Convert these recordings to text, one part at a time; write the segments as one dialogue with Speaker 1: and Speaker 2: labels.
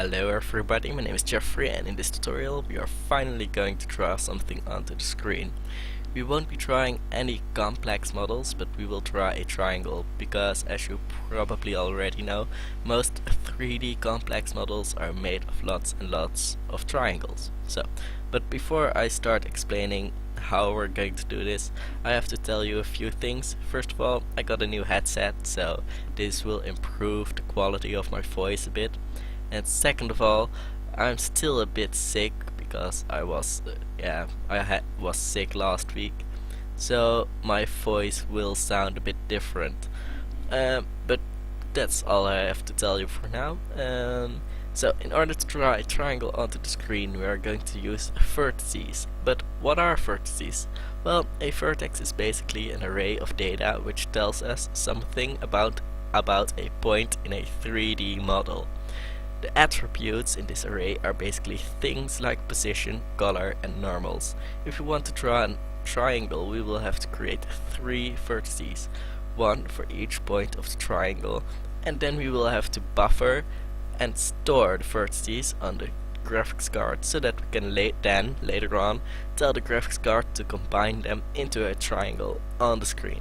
Speaker 1: Hello everybody, my name is Jeffrey, and in this tutorial we are finally going to draw something onto the screen. We won't be drawing any complex models, but we will draw a triangle, because as you probably already know, most 3D complex models are made of lots and lots of triangles. But before I start explaining how we're going to do this, I have to tell you a few things. First of all, I got a new headset, so this will improve the quality of my voice a bit. And second of all, I'm still a bit sick because I was was sick last week, so my voice will sound a bit different. But that's all I have to tell you for now. So in order to draw a triangle onto the screen, we are going to use vertices. But what are vertices? Well, a vertex is basically an array of data which tells us something about a point in a 3D model. The attributes in this array are basically things like position, color, and normals. If we want to draw a triangle, we will have to create 3 vertices, one for each point of the triangle, and then we will have to buffer and store the vertices on the graphics card so that we can later on tell the graphics card to combine them into a triangle on the screen.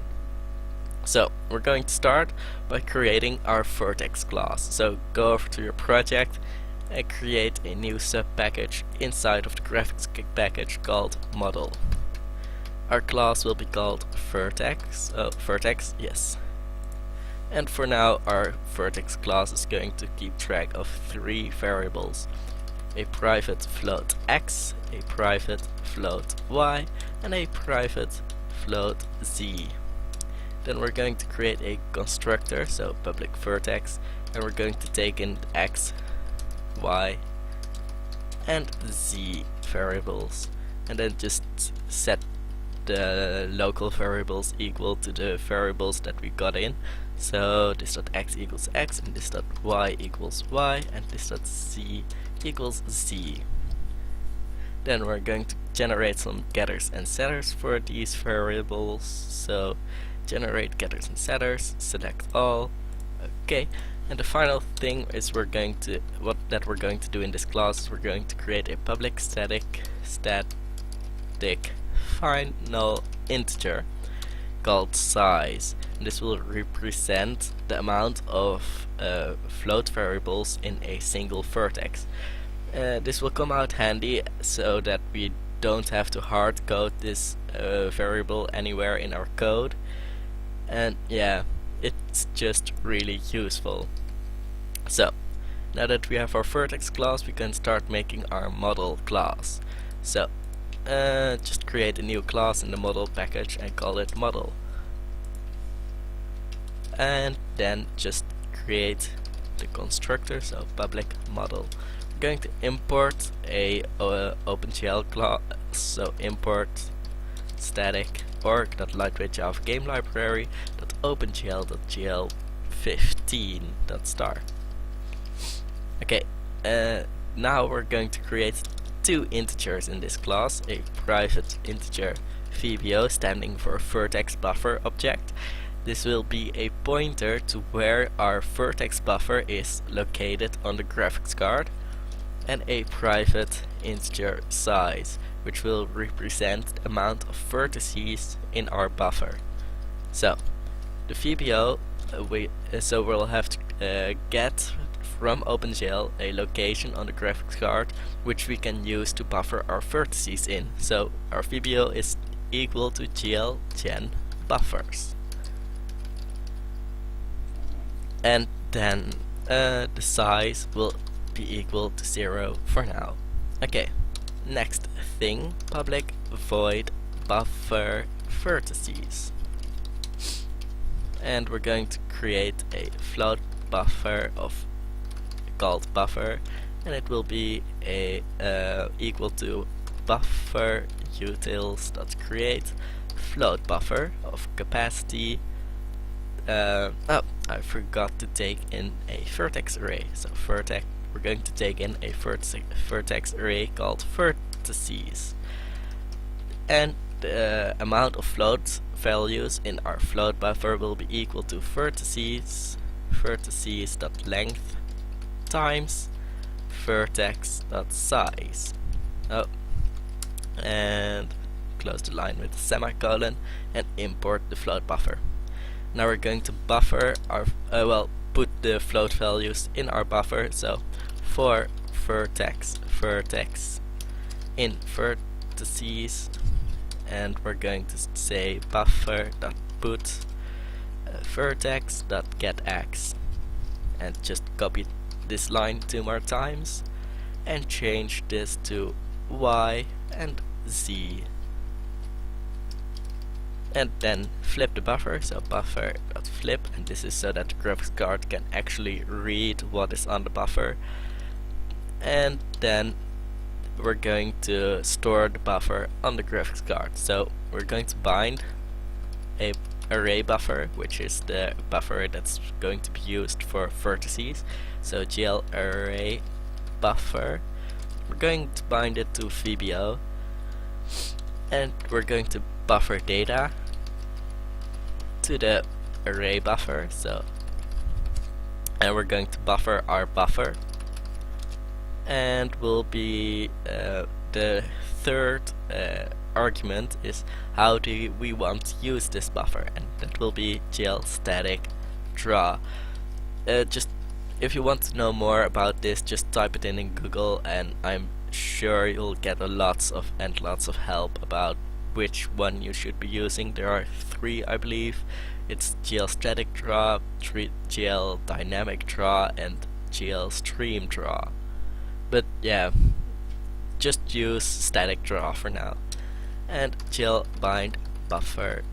Speaker 1: So we're going to start by creating our Vertex class. So go over to your project and create a new sub-package inside of the graphics package called model. Our class will be called Vertex. Vertex, yes. And for now, our Vertex class is going to keep track of 3 variables: a private float x, a private float y, and a private float z. Then we're going to create a constructor, so public vertex, and we're going to take in x, y, and z variables, and then just set the local variables equal to the variables that we got in. So this.x equals x, and this.y equals y, and this.z equals z. Then we're going to generate some getters and setters for these variables. So generate getters and setters, select all, okay. And the final thing is we're going to do in this class is we're going to create a public static final integer called size. And this will represent the amount of float variables in a single vertex. This will come out handy so that we don't have to hard code this variable anywhere in our code. And yeah, it's just really useful. So now that we have our vertex class, we can start making our model class. So just create a new class in the model package and call it model, and then just create the constructor, so public model. We're going to import a OpenGL class, so import static org.lightweight Java game library .opengl.gl15.star. Okay, now we're going to create 2 integers in this class: a private integer VBO, standing for vertex buffer object. This will be a pointer to where our vertex buffer is located on the graphics card, and a private integer size, which will represent the amount of vertices in our buffer. So the VBO, we'll have to get from OpenGL a location on the graphics card which we can use to buffer our vertices in. So our VBO is equal to GL gen buffers, and then the size will be equal to 0 for now. Okay. Next thing, public void buffer vertices, and we're going to create a float buffer called buffer, and it will be a equal to buffer utils.create float buffer of capacity. Oh, I forgot to take in a vertex array. So we're going to take in a vertex array called vertices, and the amount of float values in our float buffer will be equal to vertices dot length times vertex.size. Oh, and close the line with a semicolon and import the float buffer. Now we're going to buffer our put the float values in our buffer. So for vertex in vertices, and we're going to say buffer.put vertex.getX, and just copy this line 2 more times and change this to Y and Z, and then flip the buffer, so buffer.flip, and this is so that the graphics card can actually read what is on the buffer. And then we're going to store the buffer on the graphics card. So we're going to bind a array buffer, which is the buffer that's going to be used for vertices. So GL array buffer, we're going to bind it to VBO, and we're going to buffer data to the array buffer. And we're going to buffer our buffer, and will be the third argument is how do we want to use this buffer, and that will be GL static draw. Just if you want to know more about this, just type it in Google, and I'm sure you'll get lots of help about which one you should be using. There are 3, I believe. It's GL static draw, GL dynamic draw, and GL stream draw. But yeah, just use static draw for now. And GL bind buffer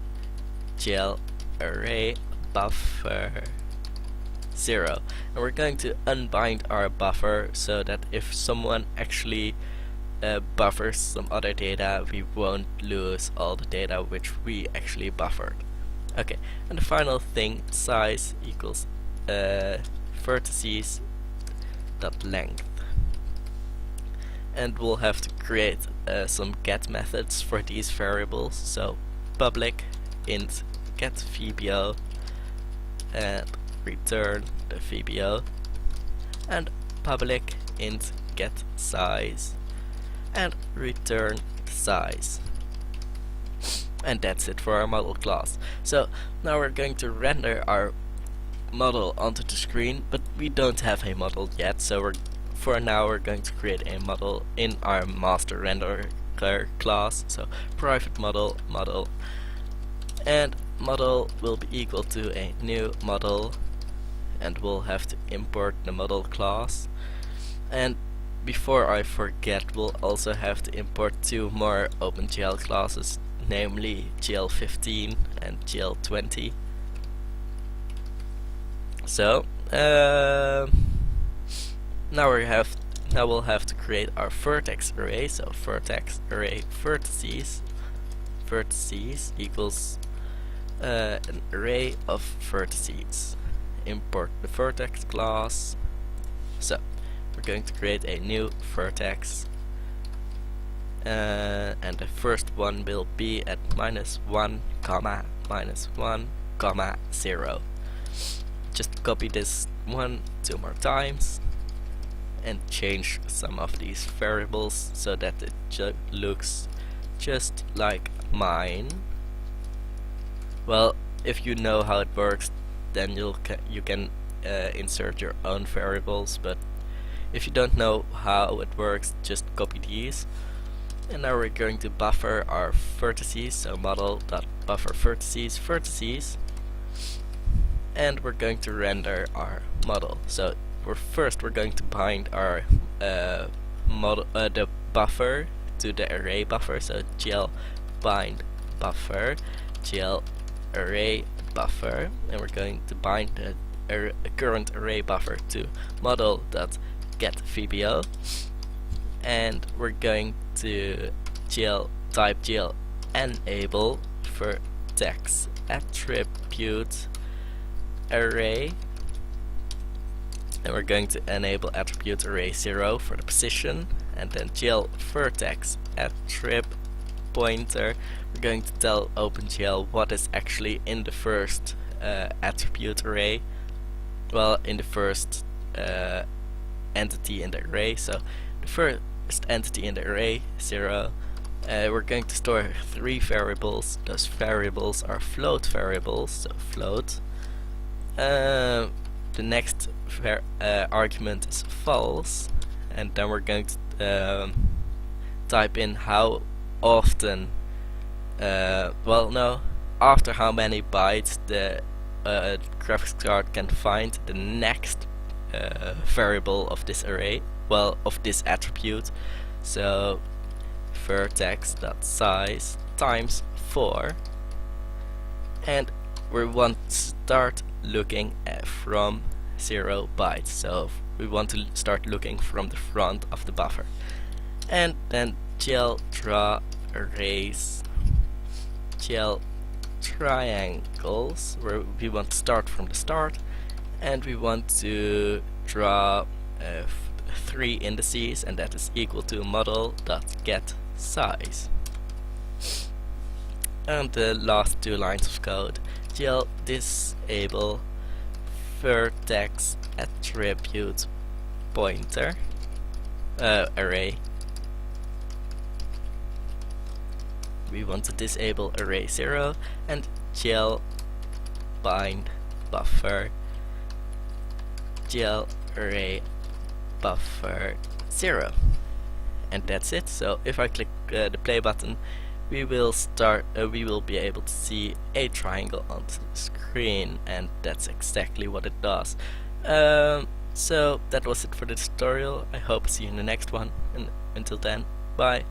Speaker 1: GL array buffer 0, and we're going to unbind our buffer so that if someone actually buffers some other data, we won't lose all the data which we actually buffered. Okay, and the final thing, size equals vertices dot length, and we'll have to create some get methods for these variables. So public int get VBO, and return the VBO, and public int get size, and return the size. And that's it for our model class. So now we're going to render our model onto the screen, but we don't have a model yet, so for now we're going to create a model in our master renderer class. So private model, and model will be equal to a new model, and we'll have to import the model class. And before I forget, we'll also have to import 2 more OpenGL classes, namely GL15 and GL20. So now we'll have to create our vertex array. So vertex array vertices equals an array of vertices. Import the vertex class. So we're going to create a new vertex, and the first one will be at -1, -1, 0. Just copy this 2 more times and change some of these variables so that it looks just like mine. Well, if you know how it works, then you can insert your own variables, but if you don't know how it works, just copy these. And now we're going to buffer our vertices, so model.buffer vertices, and we're going to render our model. So we're going to bind our the buffer to the array buffer, so GL bind buffer GL array buffer, and we're going to bind the current array buffer to model.getVBO, and we're going to type GL enable vertex attribute array, and we're going to enable attribute array 0 for the position, and then GL vertex attrib pointer. We're going to tell OpenGL what is actually in the first attribute array. Well, in the first entity in the array. So the first entity in the array, 0, we're going to store 3 variables. Those variables are float variables, so float. The next argument is false, and then we're going to type in how often, after how many bytes the graphics card can find the next variable of this array, of this attribute. So vertex.size times 4, and we want to start looking from 0 bytes, so we want to start looking from the front of the buffer. And then gel draw arrays, gel triangles, where we want to start from the start, and we want to draw 3 indices, and that is equal to model.getSize. And the last 2 lines of code, gel disable vertex attribute pointer array. We want to disable array 0, and gel bind buffer gel array buffer 0, and that's it. So if I click the play button, we will be able to see a triangle on the screen, and that's exactly what it does. So that was it for the tutorial. I hope to see you in the next one, and until then, bye.